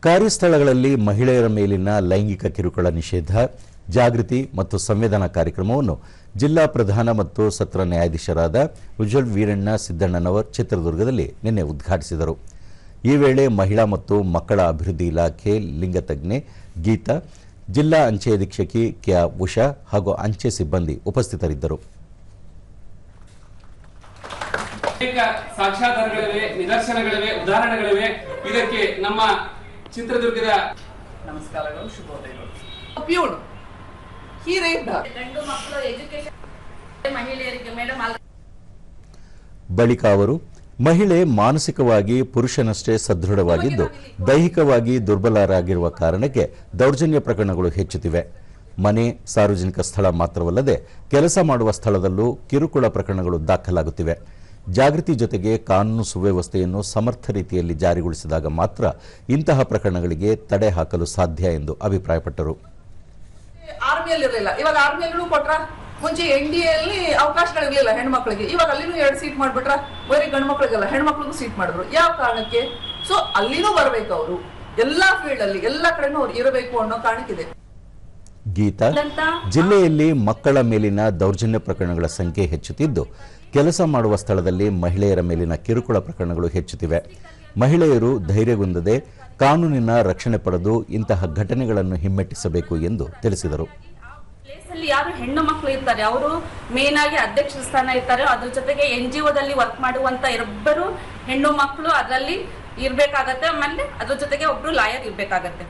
ಕಾರ್ಯಸ್ಥಳಗಳಲ್ಲಿ ಮಹಿಳೆಯರ ಮೇಲಿನ ಲೈಂಗಿಕ ಕಿರುಕುಳ ನಿಷೇಧ ಜಾಗೃತಿ ಮತ್ತು ಸಂವೇದನಾ ಕಾರ್ಯಕ್ರಮವನ್ನು ಜಿಲ್ಲಾ ಪ್ರಧಾನ ಮತ್ತು ಸತ್ರ ನ್ಯಾಯಾಧೀಶರಾದ ಉಜ್ವಲ್ ವೀರಣ್ಣ ಸಿದ್ದಣ್ಣನವರ್ ಚಿತ್ರದುರ್ಗದಲ್ಲಿ ನಿನ್ನೆ ಉದ್ಘಾಟಿಸಿದರು. ಈ ವೇಳೆ ಮಹಿಳಾ ಮತ್ತು ಮಕ್ಕಳ ಅಭಿವೃದ್ಧಿ ಇಲಾಖೆ ಲಿಂಗತಜ್ಞೆ ಗೀತಾ, ಜಿಲ್ಲಾ ಅಂಚೆ ಅಧೀಕ್ಷಕಿ ಕೆ ಉಷಾ ಹಾಗೂ ಅಂಚೆ ಸಿಬ್ಬಂದಿ ಉಪಸ್ಥಿತರಿದ್ದರು. ಸಾಕ್ಷ್ಯಾಧಾರಗಳಿವೆ, ನಿದರ್ಶನಗಳಿವೆ, ಉದಾಹರಣೆಗಳಿವೆ. ಇದಕ್ಕೆ ನಮ್ಮ ಚಿತ್ರದುರ್ಗದ ನಮಸ್ಕಾರಗಳು, ಶುಭೋದಯಗಳು. Peon he raped her. ಗಂಡು ಮಕ್ಕಳು ಎಜುಕೇಶನ್ ಮಹಿಳೆಯರಿಗೆ ಮೇಡಮ್ ಬಳಿಕ ಅವರು ಮಹಿಳೆ ಮಾನಸಿಕವಾಗಿ ಪುರುಷನಷ್ಟೇ ಸದೃಢವಾಗಿದ್ದು ದೈಹಿಕವಾಗಿ ದುರ್ಬಲರಾಗಿರುವ ಕಾರಣಕ್ಕೆ ದೌರ್ಜನ್ಯ ಪ್ರಕರಣಗಳು ಹೆಚ್ಚುತ್ತಿವೆ. ಮನೆ, ಸಾರ್ವಜನಿಕ ಸ್ಥಳ ಮಾತ್ರವಲ್ಲದೆ ಕೆಲಸ ಮಾಡುವ ಸ್ಥಳದಲ್ಲೂ ಕಿರುಕುಳ ಪ್ರಕರಣಗಳು ದಾಖಲಾಗುತ್ತಿವೆ. ಜಾಗೃತಿ ಜೊತೆಗೆ ಕಾನೂನು ಸುವ್ಯವಸ್ಥೆಯನ್ನು ಸಮರ್ಥ ರೀತಿಯಲ್ಲಿ ಜಾರಿಗೊಳಿಸಿದಾಗ ಮಾತ್ರ ಇಂತಹ ಪ್ರಕರಣಗಳಿಗೆ ತಡೆ ಹಾಕಲು ಸಾಧ್ಯ ಎಂದು ಅಭಿಪ್ರಾಯಪಟ್ಟರು. ಆರ್ಮಿಯಲ್ಲಿ ಇರಲಿಲ್ಲ, ಇವಾಗ ಆರ್ಮಿಯಲ್ಲೂ ಕೊಟ್ರ. ಮುಂಚೆ NDA ಅಲ್ಲಿ ಅವಕಾಶಗಳಿರ್ಲಿಲ್ಲ ಹೆಣ್ಮಕ್ಳಿಗೆ, ಇವಾಗ ಅಲ್ಲಿನೂ 2 ಸೀಟ್ ಮಾಡ್ಬಿಟ್ರ. ಬರೀ ಗಂಡು ಮಕ್ಳಿಗೆಲ್ಲ ಹೆಣ್ಮಕ್ಳಿಗೂ ಸೀಟ್ ಮಾಡಿದ್ರು. ಯಾವ ಕಾರಣಕ್ಕೆ? ಸೊ ಅಲ್ಲಿನೂ ಬರ್ಬೇಕು, ಅವರು ಎಲ್ಲಾ ಫೀಲ್ಡ್ ಅಲ್ಲಿ ಎಲ್ಲ ಕಡೆನೂ ಅವ್ರು ಇರಬೇಕು ಅನ್ನೋ ಕಾರಣಕ್ಕಿದೆ. ಗೀತಾ, ಜಿಲ್ಲೆಯಲ್ಲಿ ಮಕ್ಕಳ ಮೇಲಿನ ದೌರ್ಜನ್ಯ ಪ್ರಕರಣಗಳ ಸಂಖ್ಯೆ ಹೆಚ್ಚುತ್ತಿದ್ದು ಕೆಲಸ ಮಾಡುವ ಸ್ಥಳದಲ್ಲಿ ಮಹಿಳೆಯರ ಮೇಲಿನ ಕಿರುಕುಳ ಪ್ರಕರಣಗಳು ಹೆಚ್ಚುತ್ತಿವೆ. ಮಹಿಳೆಯರು ಧೈರ್ಯಗುಂದದೆ ಕಾನೂನಿನ ರಕ್ಷಣೆ ಪಡೆದು ಇಂತಹ ಘಟನೆಗಳನ್ನು ಹಿಮ್ಮೆಟ್ಟಿಸಬೇಕು ಎಂದು ತಿಳಿಸಿದರು. ಯಾರು ಹೆಣ್ಣು ಮಕ್ಕಳು ಇರ್ತಾರೆ ಅವರು ಮೇನ್ ಆಗಿ ಅಧ್ಯಕ್ಷ ಸ್ಥಾನ ಇರ್ತಾರೆ. ಅದ್ರ ಜೊತೆಗೆ NGOದಲ್ಲಿ ವರ್ಕ್ ಮಾಡುವಂತ ಇಬ್ಬರು ಹೆಣ್ಣು ಮಕ್ಕಳು ಅದರಲ್ಲಿ ಇರ್ಬೇಕಾಗತ್ತೆ. ಆಮೇಲೆ ಅದ್ರ ಜೊತೆಗೆ ಒಬ್ರು ಲಾಯರ್ ಇರ್ಬೇಕಾಗತ್ತೆ.